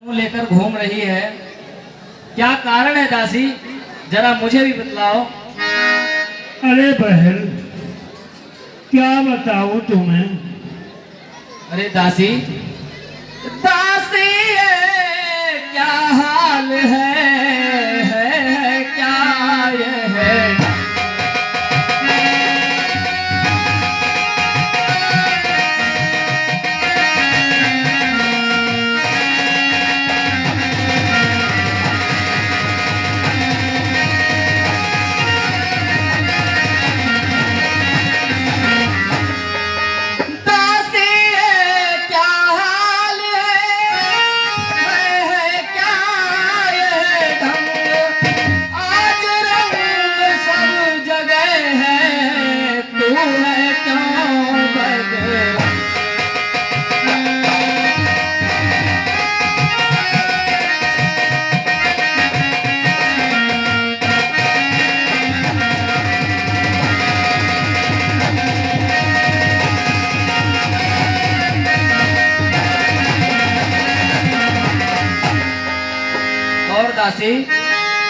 लेकर घूम रही है, क्या कारण है दासी? जरा मुझे भी बतलाओ। अरे बहन, क्या बताऊं तुम्हें? अरे दासी, दासी क्या हाल है क्या ये है? दासी,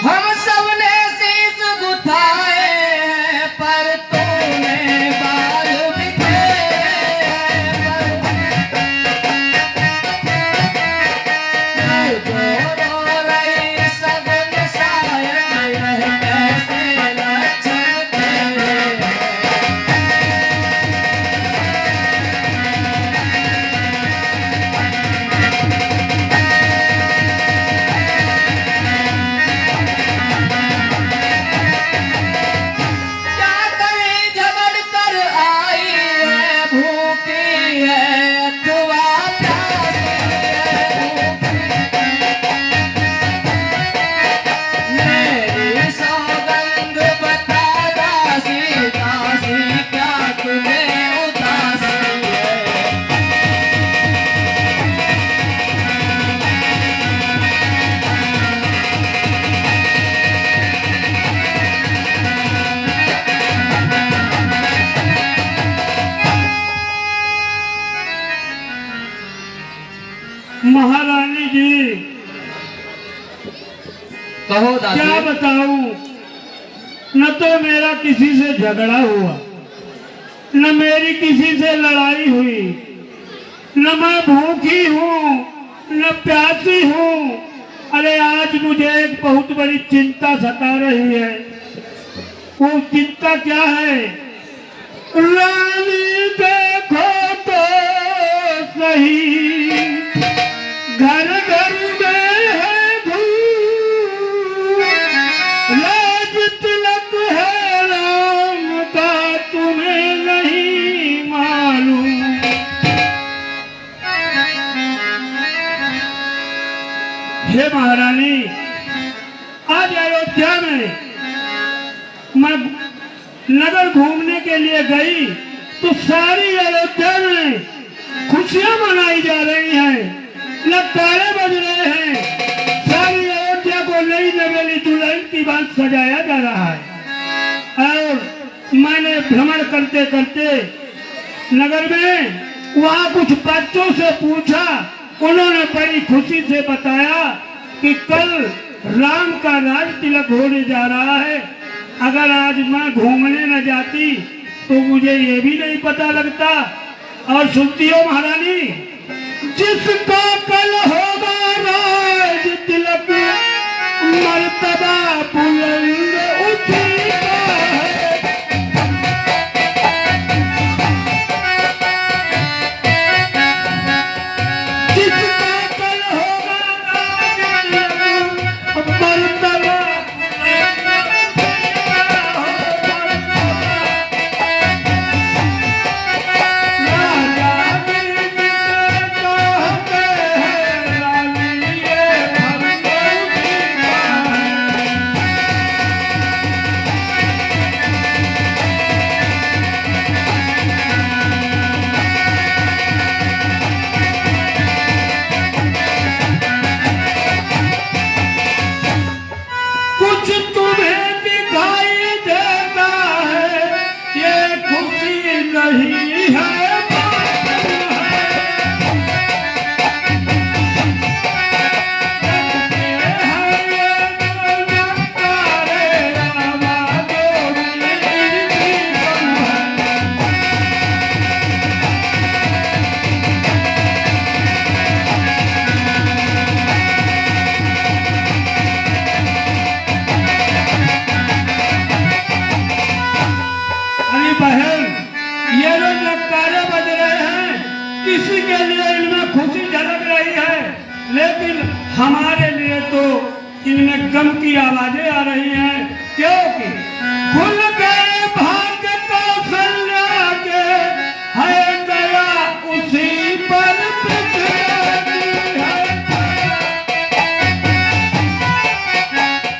हम सबने शीश गुथाए पर तूने बाल बिखेरे जो रो रही सगुन शायद यह कैसे लक्षण तेरे। महारानी जी, कहो दासी। क्या बताऊं? न तो मेरा किसी से झगड़ा हुआ, न मेरी किसी से लड़ाई हुई, न मैं भूखी हूँ न प्यासी हूँ। अरे आज मुझे एक बहुत बड़ी चिंता सता रही है। वो चिंता क्या है? रानी देखो तो सही, घर घर में है धूम, राज तिलक है राम का, तुम्हें नहीं मालूम। हे महारानी, आज अयोध्या में मैं नगर घूमने के लिए गई तो सारी अयोध्या में खुशियां मनाई जा रही हैं, लताड़े बज रहे हैं, सारी अयोध्या को नई नवेली दुल्हन की बात सजाया जा रहा है। और मैंने भ्रमण करते करते नगर में वहाँ कुछ बच्चों से पूछा, उन्होंने बड़ी खुशी से बताया कि कल राम का राज तिलक होने जा रहा है। अगर आज मैं घूमने न जाती तो मुझे ये भी नहीं पता लगता। और सुनती हो महारानी, जिसका कल होगा राज तिलक, मर्तबा बुलंद उसी का है। जिसका कल होगा राज तिलक, मर्तबा राजा लेकिन हमारे लिए तो इनमें गम की आवाजें आ रही हैं, क्योंकि खुल गए भाग्य कौशल्या के, है दया उसी पर पिघलती है।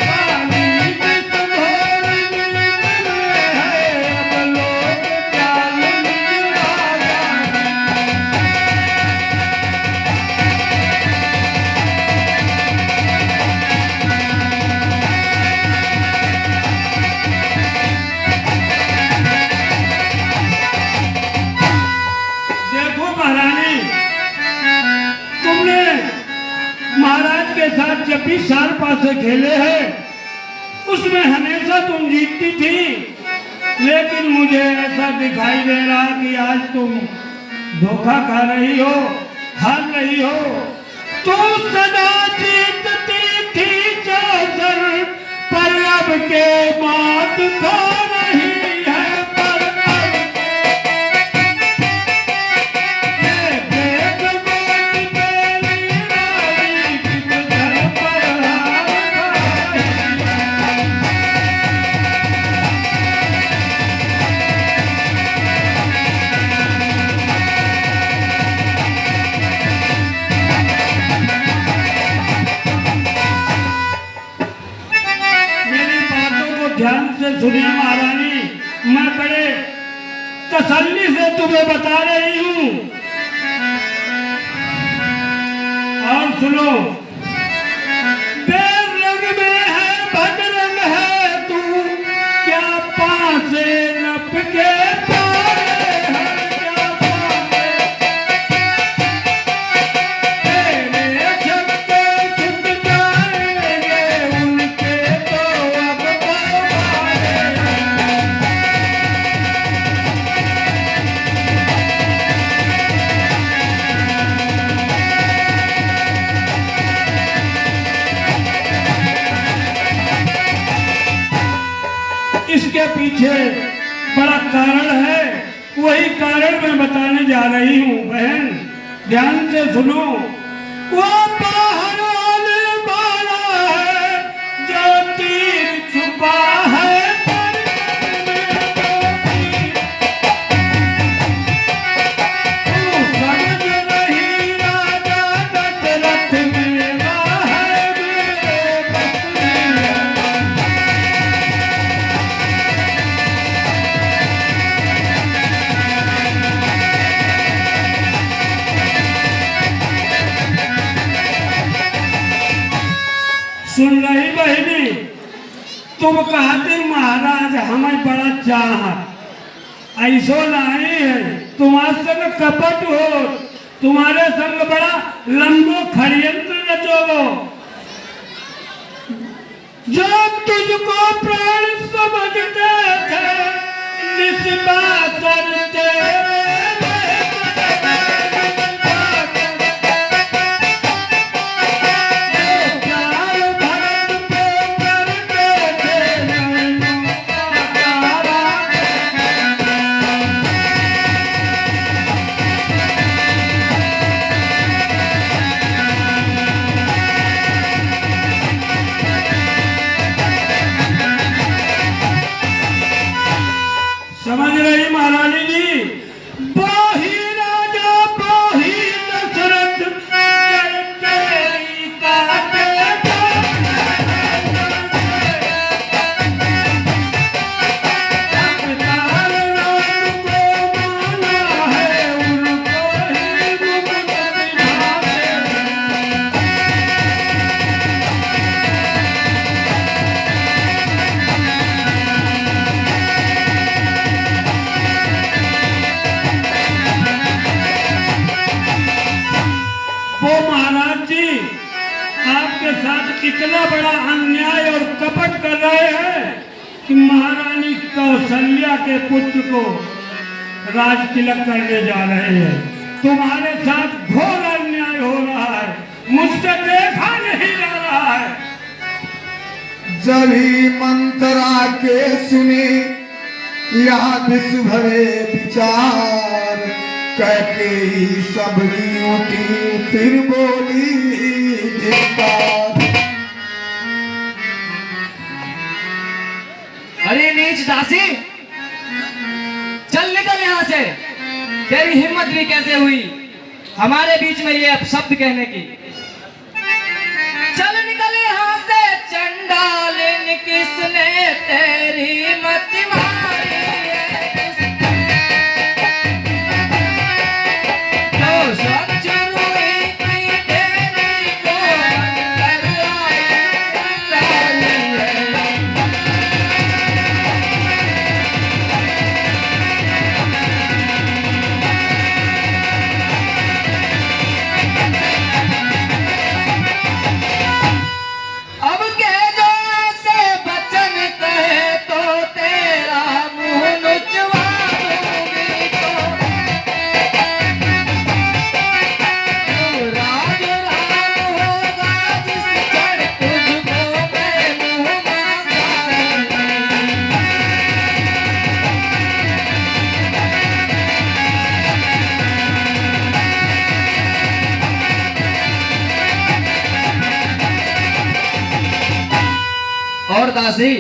पानी जिस घोर नींद में है, अब लोग जालिम दीवाना। देखो महारानी, तुमने महाराज के साथ जब भी सार पासे खेले हैं, उसमें हमेशा तुम जीतती थी, लेकिन मुझे ऐसा दिखाई दे रहा कि आज तुम धोखा खा रही हो, हार रही हो। तू सदा जीतती थी चादर, पर अब के मात खा रही है। पर अब ये देख गोद तेरी रानी, किस घर पर हार खा रही है। मेरी बातों को ध्यान से सुनिए महारानी, मैं बड़े तसल्ली से तुम्हें बता रही हूँ। और सुनो, बेरंग में है भदरंग है तू, क्या पासे नप के पारे है, क्या पासे तेरे छक्के छुट जाएंगे, उनके तो अब पारे हैं। इसके पीछे बड़ा कारण है, वही कारण मैं बताने जा रही हूँ बहन, ध्यान से सुनो। वो बाहर वाले वाला है जो तीर छुपा है, पर तू समझ रही राजा दशरथ मेरा है मेरे बस में। सुन रही बहनी, तुम कहते महाराज हमें बड़ा चाहत, ऐसो नहीं है। तुम्हारे संग कपट हो, तुम्हारे संग बड़ा लंबो षड्यंत्र रचोगो। जब तुझको प्राण समझते थे, निस्वार्थर तेरे समझ रही महारानी जी। बोही राजा बोही दशरथ, जय तेरी काटे अवतार राम को माना है, उनको ही मुकुट दिलाते हैं। वो महाराज जी आपके साथ इतना बड़ा अन्याय और कपट कर रहे हैं कि महारानी कौशल्या के पुत्र को राज तिलक करने जा रहे हैं। तुम्हारे साथ घोर अन्याय हो रहा है, मुझसे देखा नहीं जा रहा है। जब ही मंत्रा के सुने यहाँ विष भरे विचार, कहके ही सबरी उठी फिर बोली दासी, चल निकल यहाँ से। तेरी हिम्मत भी कैसे हुई हमारे बीच में ये अपशब्द कहने की? चल निकल यहाँ से चंडालिन, किसने तेरी मत मारी है? तो सच रुई की तेरी को अंदर आई है। अब के जो ऐसे बचन कहे तो तेरा मुंह नुचवा दूंगी। तो तू राज राम होगा जिस क्षण तुझको मैं मुंह मांगा। और दासी,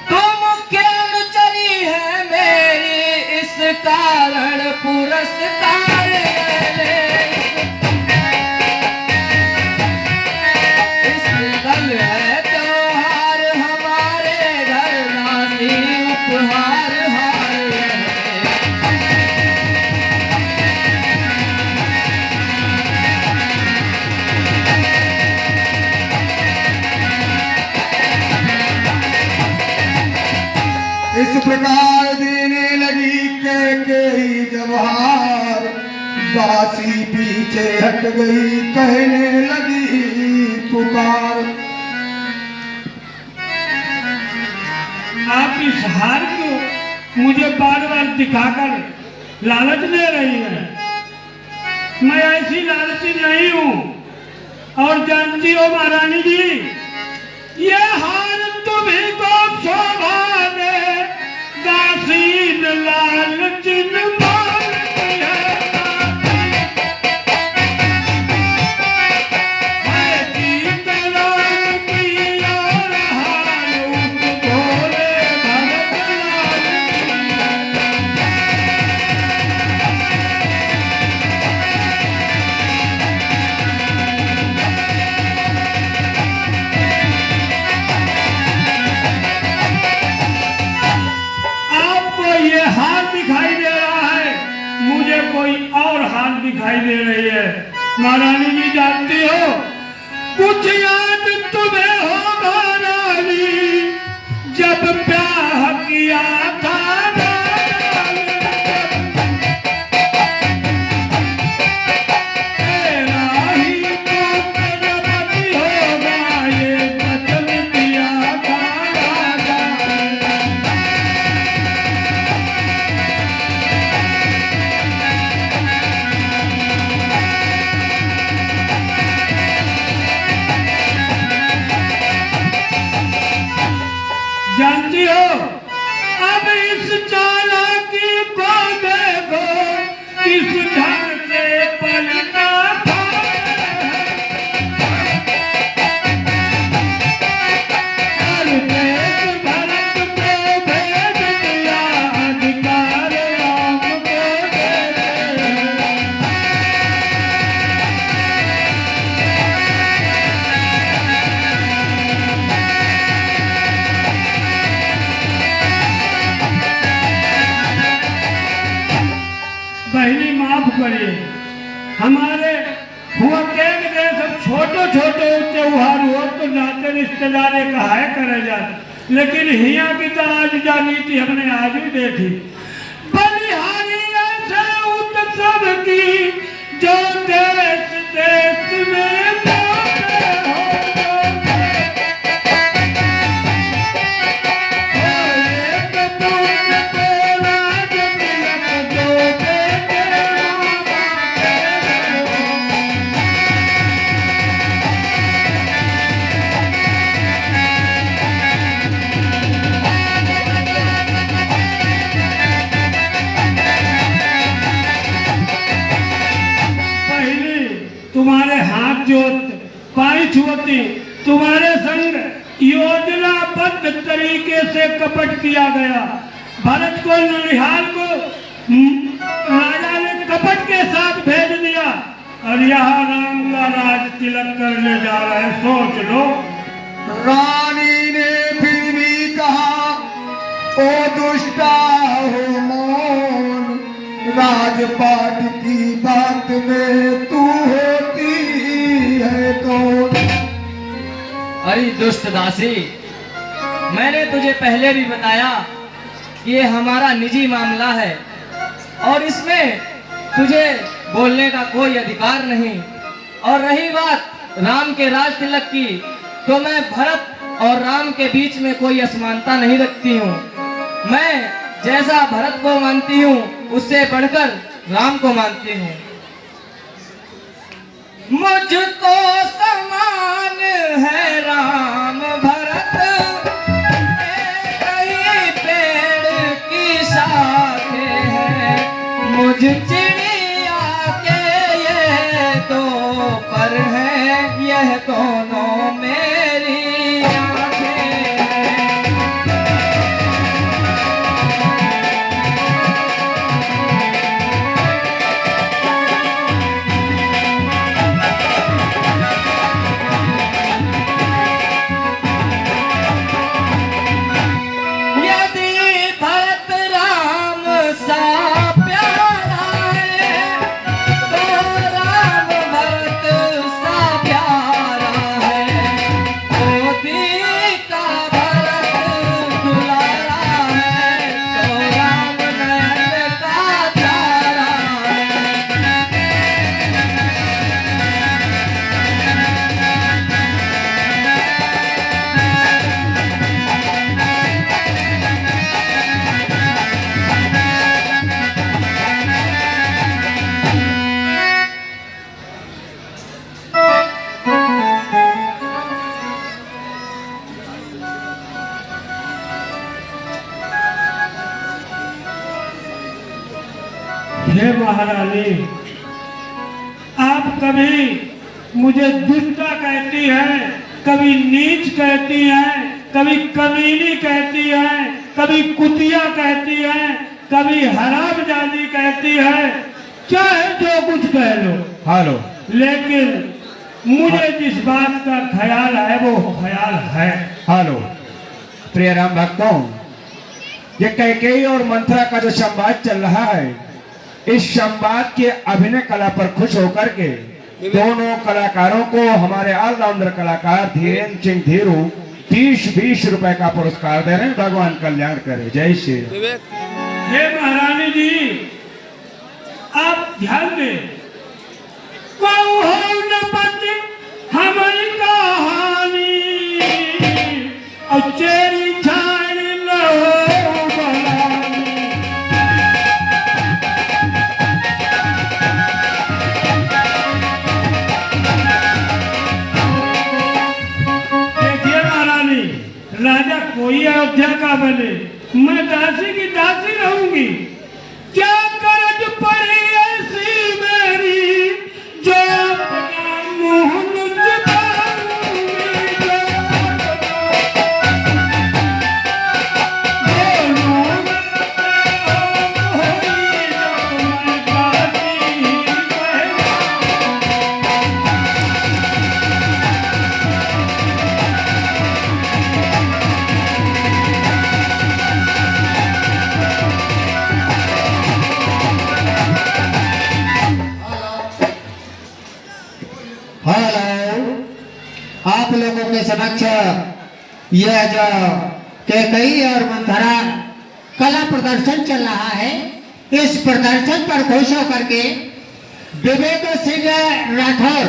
तू मुख्य अनुचरी है मेरी, इस कारण पुरस्कार ले। इस कल है त्योहार हमारे घर, दासी उपहार हार है। इस प्रकार देने लगी कैकेयी जब हार, दासी पीछे हट गई कहने लगी पुकार। आप इस हार को मुझे बार बार दिखाकर लालच दे रही है। मैं ऐसी लालची नहीं हूँ। और जानती हो महारानी जी, ये हार तुम्हें को शोभा दे, दासीन लालचिन मारती है। है जीत लाल की और हार उस भोले भगत आपको ये हाल दिखाई दे रहा है, मुझे कोई और हाल दिखाई दे रही है। महारानी जी जानती हो, कुछ याद तुम्हें हो महारानी, जब ब्याह किया था तेरा ही पुत्र पति होगा, ये वचन दिया था राजा ने। जानती हो, अब इस चालाकी को देखो, किस ढंग से पलटा था। हर देश भरत को भेज दिया, अधिकार राम को दे दे। बहनी माफ करिए, हमारे हुआ केंद्र के सब छोटे छोटे त्योहार हो तो नाते रिश्तेदारे कहा करे जाते, लेकिन हिया की तो आज जानी थी हमने आज भी देखी। बलिहारी ऐसे उत्सव की जो देश देश में मौके हो। एक पुत्र को राज तिलक दो बेटे रामा के हो। पहली तुम्हारे हाथ जोत पाई छुअती, तुम्हारे संग योजनाबद्ध तरीके से कपट किया गया। भरत को ननिहाल को राजा ने कपट के साथ भेज दिया और यहाँ राम का राज तिलक करने जा रहे हैं। सोच लो। रानी ने फिर भी कहा, ओ दुष्टा हो मौन, राजपाट की बात में तू होती है कौन। अरे दुष्ट दासी, मैंने तुझे पहले भी बताया कि ये हमारा निजी मामला है और इसमें तुझे बोलने का कोई अधिकार नहीं। और रही बात राम के राज तिलक की, तो मैं भरत और राम के बीच में कोई असमानता नहीं रखती हूँ। मैं जैसा भरत को मानती हूँ उससे बढ़कर राम को मानती हूँ। मुझको समान है राम भरत, कहीं पेड़ की शाखें हैं। मुझ चिड़िया के ये दो पर है, यह दोनों मेरी आँखें हैं। हे महारानी, आप कभी मुझे दुष्टा कहती हैं, कभी नीच कहती हैं, कभी कमीनी कहती हैं, कभी कुतिया कहती हैं, कभी हरामजादी कहती हैं, चाहे जो कुछ कह लो। हेलो। लेकिन मुझे जिस बात का ख्याल है वो ख्याल है। हेलो प्रिय राम भक्तों, ये कैकेयी और मंथरा का जो संवाद चल रहा है, इस संवाद के अभिनय कला पर खुश होकर के दोनों कलाकारों को हमारे ऑलराउंडर कलाकार धीरेन्द्र सिंह धीरू 20-20 रुपए का पुरस्कार दे रहे हैं। भगवान कल्याण करे। जय श्री राम। हे महारानी जी, आप ध्यान दें। हमारी कहानी और चेरी छाड़ लो बलानी। देखिए महारानी, राजा कोई अयोध्या का बने, मैं दासी की दासी रहूंगी। क्या करज पड़ी ऐसी मेरी, जो अपना मुँह लुचाऊंगी। दोनों होई जब मैं दासी कहूं। हेलो, आप लोगों के समक्ष यह जो कैकेयी और मंथरा कला प्रदर्शन चल रहा है, इस प्रदर्शन पर खुश होकर के विवेक सिंह राठौर